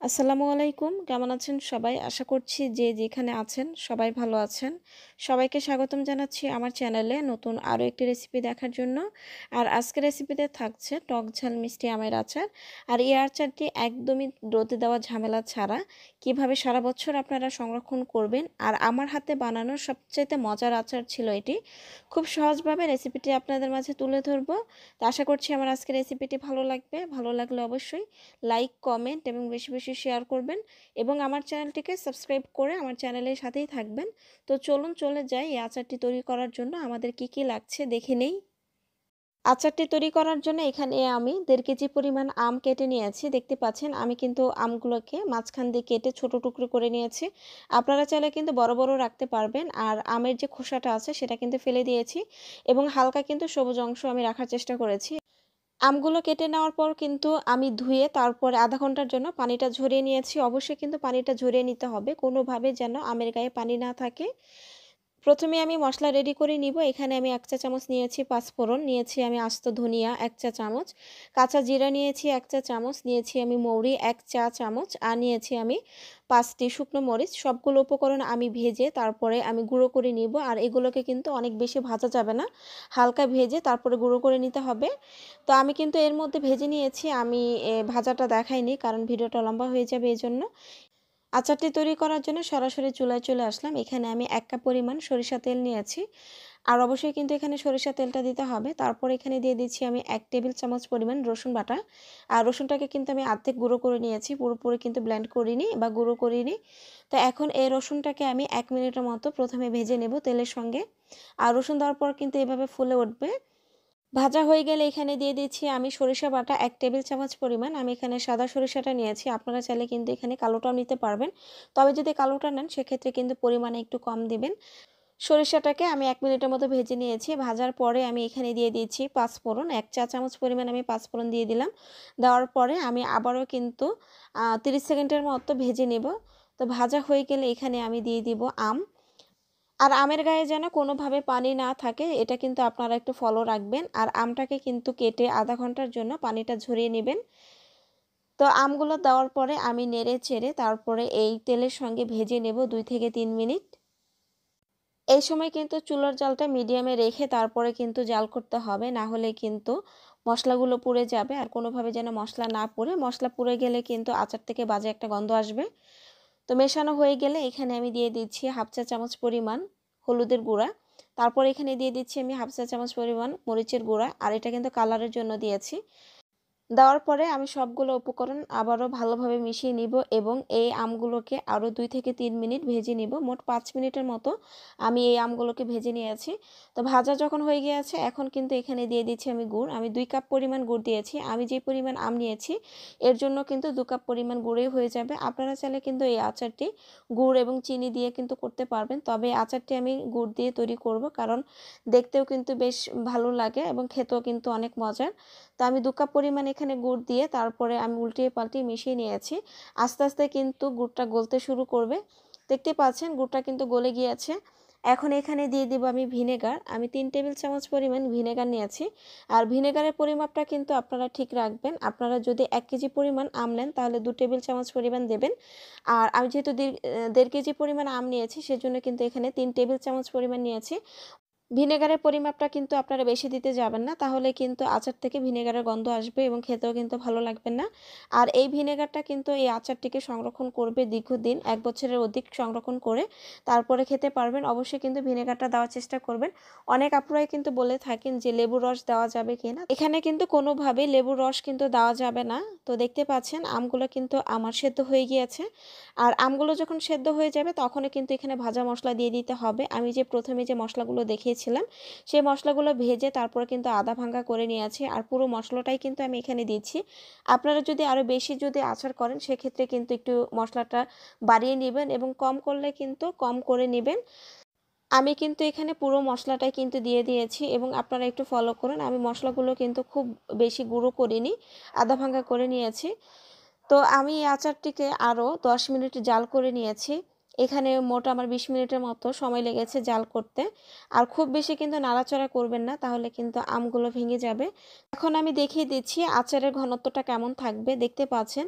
আসসালামু আলাইকুম। কেমন আছেন সবাই? আশা করছি যে যেখানে আছেন সবাই ভালো আছেন। সবাইকে স্বাগতম জানাচ্ছি আমার চ্যানেলে নতুন আরও একটি রেসিপি দেখার জন্য। আর আজকের রেসিপিতে থাকছে টক ঝাল মিষ্টি আমের আচার। আর এই আচারটি একদমই রোদে দেওয়া ঝামেলা ছাড়া কিভাবে সারা বছর আপনারা সংরক্ষণ করবেন। আর আমার হাতে বানানো সবচাইতে মজার আচার ছিল এটি। খুব সহজভাবে রেসিপিটি আপনাদের মাঝে তুলে ধরবো। তো আশা করছি আমার আজকের রেসিপিটি ভালো লাগবে। ভালো লাগলে অবশ্যই লাইক, কমেন্ট এবং বেশি বেশি শেয়ার করবেন এবং আমার চ্যানেলটিকে সাবস্ক্রাইব করে আমার চ্যানেলের সাথেই থাকবেন। তো চলুন চলে যাই এই আচারটি তৈরি করার জন্য আমাদের কি কি লাগছে দেখে নেই। আচারটি তৈরি করার জন্য এখানে আমি 1.5 কেজি পরিমাণ আম কেটে নিয়েছি। দেখতে পাচ্ছেন আমি কিন্তু আমগুলোকে মাঝখান দিয়ে কেটে ছোট টুকরো করে নিয়েছি। আপনারা চাইলে কিন্তু বড় বড় রাখতে পারবেন। আর আমের যে খোসাটা আছে সেটা কিন্তু ফেলে দিয়েছি এবং হালকা কিন্তু সবুজ অংশ আমি রাখার চেষ্টা করেছি। আমগুলো কেটে নেওয়ার পর কিন্তু আমি ধুয়ে তারপরে আধা ঘন্টার জন্য পানিটা ঝরিয়ে নিয়েছি। অবশ্যই কিন্তু পানিটা ঝরিয়ে নিতে হবে। কোনোভাবে যেন আমের গায়ে পানি না থাকে। প্রথমে আমি মসলা রেডি করে নিব। এখানে আমি 1 চা চামচ নিয়েছি পাঁচফোড়ন, নিয়েছি আমি আস্ত ধনিয়া 1 চা চামচ, কাঁচা জিরা নিয়েছি 1 চা চামচ, নিয়েছি আমি মৌরি 1 চা চামচ আর নিয়েছি আমি 5টি শুকনো মরিচ। সবগুলো উপকরণ আমি ভেজে তারপরে আমি গুঁড়ো করে নিব। আর এগুলোকে কিন্তু অনেক বেশি ভাজা যাবে না। হালকা ভেজে তারপরে গুঁড়ো করে নিতে হবে। তো আমি কিন্তু এর মধ্যে ভেজে নিয়েছি। আমি ভাজাটা দেখাইনি কারণ ভিডিওটা লম্বা হয়ে যাবে এজন্য। আচারটি তৈরি করার জন্য সরাসরি চুলায় চলে আসলাম। এখানে আমি 1 কাপ পরিমাণ সরিষা তেল নিয়েছি। আর অবশ্যই কিন্তু এখানে সরিষা তেলটা দিতে হবে। তারপর এখানে দিয়ে দিচ্ছি আমি 1 টেবিল চামচ পরিমাণ রসুন বাটা। আর রসুনটাকে কিন্তু আমি আর্ধেক গুঁড়ো করে নিয়েছি। পুরোপুরি কিন্তু ব্লেন্ড করিনি বা গুঁড়ো করিনি। তো এখন এই রসুনটাকে আমি 1 মিনিটের মতো প্রথমে ভেজে নেব তেলের সঙ্গে। আর রসুন দেওয়ার পর কিন্তু এভাবে ফুলে উঠবে। ভাজা হয়ে গেলে এখানে দিয়ে দিচ্ছি আমি সরিষা বাটা 1 টেবিল চামচ পরিমাণ। আমি এখানে সাদা সরিষাটা নিয়েছি। আপনারা চাইলে কিন্তু এখানে কালোটাও নিতে পারবেন। তবে যদি কালোটা নেন সেক্ষেত্রে কিন্তু পরিমাণে একটু কম দিবেন। সরিষাটাকে আমি 1 মিনিটের মতো ভেজে নিয়েছি। ভাজার পরে আমি এখানে দিয়ে দিচ্ছি পাঁচফোড়ন। 1 চা চামচ পরিমাণ আমি পাঁচফোড়ন দিয়ে দিলাম। দেওয়ার পরে আমি আবারও কিন্তু 30 সেকেন্ডের মতো ভেজে নেব। তো ভাজা হয়ে গেলে এখানে আমি দিয়ে দিব আম। আর আমের গায়ে যেন কোনোভাবে পানি না থাকে এটা কিন্তু আপনারা একটু ফলো রাখবেন। আর আমটাকে কিন্তু কেটে আধা ঘন্টার জন্য পানিটা ঝরিয়ে নেবেন। তো আমগুলো দেওয়ার পরে আমি নেড়ে চেড়ে তারপরে এই তেলের সঙ্গে ভেজে নেব 2 থেকে 3 মিনিট। এই সময় কিন্তু চুলার জালটা মিডিয়ামে রেখে তারপরে কিন্তু জাল করতে হবে, না হলে কিন্তু মশলাগুলো পুড়ে যাবে। আর কোনোভাবে যেন মশলা না পুড়ে, মশলা পুড়ে গেলে কিন্তু আচার থেকে বাজে একটা গন্ধ আসবে। তো মেশানো হয়ে গেলে এখানে আমি দিয়ে দিচ্ছি হাফ চা চামচ পরিমাণ হলুদের গুঁড়া। তারপর এখানে দিয়ে দিচ্ছি আমি হাফ চা চামচ পরিমাণ মরিচের গুঁড়া। আর এটা কিন্তু কালারের জন্য দিয়েছি। দেওয়ার পরে আমি সবগুলো উপকরণ আবারও ভালোভাবে মিশিয়ে নিব এবং এই আমগুলোকে আরও 2 থেকে 3 মিনিট ভেজে নিব। মোট 5 মিনিটের মতো আমি এই আমগুলোকে ভেজে নিয়েছি। তো ভাজা যখন হয়ে গিয়েছে এখন কিন্তু এখানে দিয়ে দিচ্ছি আমি গুড়। আমি 2 কাপ পরিমাণ গুড় দিয়েছি। আমি যে পরিমাণ আম নিয়েছি এর জন্য কিন্তু 2 কাপ পরিমাণ গুড়েই হয়ে যাবে। আপনারা চাইলে কিন্তু এই আচারটি গুড় এবং চিনি দিয়ে কিন্তু করতে পারবেন। তবে আচারটি আমি গুড় দিয়ে তৈরি করব কারণ দেখতেও কিন্তু বেশ ভালো লাগে এবং খেতেও কিন্তু অনেক মজার। তো আমি 2 কাপ পরিমাণ এখানে গুড় দিয়ে তারপরে আমি উল্টিয়ে পাল্টিয়ে মিশিয়ে নিয়েছি। আস্তে আস্তে কিন্তু গুড়টা গলতে শুরু করবে। দেখতে পাচ্ছেন গুড়টা কিন্তু গলে গিয়েছে। এখন এখানে দিয়ে দিব আমি ভিনেগার। আমি 3 টেবিল চামচ পরিমাণ ভিনেগার নিয়েছি। আর ভিনেগারের পরিমাপটা কিন্তু আপনারা ঠিক রাখবেন। আপনারা যদি 1 কেজি পরিমাণ আম নেন তাহলে 2 টেবিল চামচ পরিমাণ দেবেন। আর আমি যেহেতু 1.5 কেজি পরিমাণ আম নিয়েছি সেজন্য কিন্তু এখানে 3 টেবিল চামচ পরিমাণ নিয়েছি। ভিনেগারের পরিমাপটা কিন্তু আপনারা বেশি দিতে যাবেন না, তাহলে কিন্তু আচার থেকে ভিনেগারের গন্ধ আসবে এবং খেতেও কিন্তু ভালো লাগবে না। আর এই ভিনেগারটা কিন্তু এই আচারটিকে সংরক্ষণ করবে দীর্ঘদিন, 1 বছরের অধিক সংরক্ষণ করে তারপরে খেতে পারবেন। অবশ্যই কিন্তু ভিনেগারটা দেওয়ার চেষ্টা করবেন। অনেক আপুরাই কিন্তু বলে থাকেন যে লেবুর রস দেওয়া যাবে কিনা, এখানে কিন্তু কোনোভাবেই লেবুর রস কিন্তু দেওয়া যাবে না। তো দেখতে পাচ্ছেন আমগুলো কিন্তু আমার সেদ্ধ হয়ে গিয়েছে। আর আমগুলো যখন সেদ্ধ হয়ে যাবে তখনই কিন্তু এখানে ভাজা মশলা দিয়ে দিতে হবে। আমি যে প্রথমে যে মশলাগুলো দেখিয়েছিলাম সেই মশলাগুলো ভেজে তারপরে কিন্তু আধা ভাঙ্গা করে নিয়েছি। আর পুরো মশলাটাই কিন্তু আমি এখানে দিচ্ছি। আপনারা যদি আরও বেশি যদি আচার করেন সেক্ষেত্রে কিন্তু একটু মশলাটা বাড়িয়ে নেবেন এবং কম করলে কিন্তু কম করে নেবেন। আমি কিন্তু এখানে পুরো মশলাটাই কিন্তু দিয়ে দিয়েছি এবং আপনারা একটু ফলো করুন। আমি মশলাগুলো কিন্তু খুব বেশি গুঁড়ো করিনি, আধা ভাঙ্গা করে নিয়েছি। তো আমি এই আচারটিকে আরও 10 মিনিট জাল করে নিয়েছি। এখানে মোট আমার 20 মিনিটের মতো সময় লেগেছে জাল করতে। আর খুব বেশি কিন্তু নাড়াচাড়া করবেন না, তাহলে কিন্তু আমগুলো ভেঙে যাবে। এখন আমি দেখিয়ে দিচ্ছি আচারের ঘনত্বটা কেমন থাকবে। দেখতে পাচ্ছেন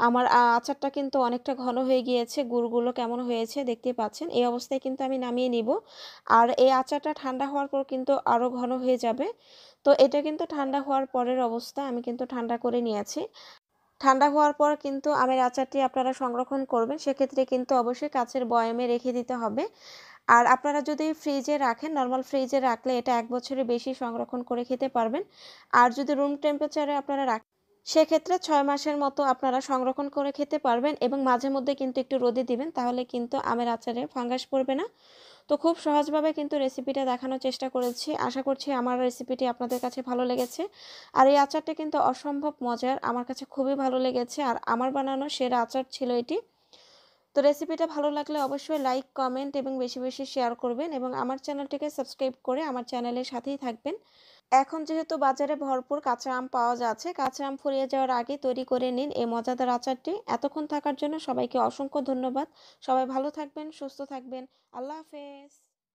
আমার আচারটা কিন্তু অনেকটা ঘন হয়ে গিয়েছে। গুড়গুলো কেমন হয়েছে দেখতেই পাচ্ছেন। এই অবস্থায় কিন্তু আমি নামিয়ে নিব। আর এই আচারটা ঠান্ডা হওয়ার পর কিন্তু আরও ঘন হয়ে যাবে। তো এটা কিন্তু ঠান্ডা হওয়ার পরের অবস্থা। আমি কিন্তু ঠান্ডা করে নিয়েছি। ঠান্ডা হওয়ার পর কিন্তু আমের আচারটি আপনারা সংরক্ষণ করবেন। সেক্ষেত্রে কিন্তু অবশ্যই কাঁচের বয়ামে রেখে দিতে হবে। আর আপনারা যদি ফ্রিজে রাখেন, নরমাল ফ্রিজে রাখলে এটা ১ বছরের বেশি সংরক্ষণ করে খেতে পারবেন। আর যদি রুম টেম্পারেচারে আপনারা সেক্ষেত্রে ৬ মাসের মতো আপনারা সংরক্ষণ করে খেতে পারবেন এবং মাঝে মধ্যে কিন্তু একটু রোদে দিবেন। তাহলে কিন্তু আমের আচারে ফাঙ্গাস পড়বে না। তো খুব সহজভাবে কিন্তু রেসিপিটা দেখানোর চেষ্টা করেছি। আশা করছি আমার রেসিপিটি আপনাদের কাছে ভালো লেগেছে। আর এই আচারটা কিন্তু অসম্ভব মজার। আমার কাছে খুবই ভালো লেগেছে। আর আমার বানানো সেরা আচার ছিল এটি। তো রেসিপিটা ভালো লাগলে অবশ্যই লাইক, কমেন্ট এবং বেশি, বেশি শেয়ার করবেন এবং আমার চ্যানেলটিকে সাবস্ক্রাইব করে আমার চ্যানেলের সাথেই থাকবেন। এখন যেহেতু বাজারে ভরপুর কাঁচা আম পাওয়া যাচ্ছে, কাঁচা আম ফুরিয়ে যাওয়ার আগেই তৈরি করে নিন এই মজাদার আচারটি। এতক্ষণ থাকার জন্য সবাইকে অসংখ্য ধন্যবাদ। সবাই ভালো থাকবেন, সুস্থ থাকবেন। আল্লাহ হাফেজ।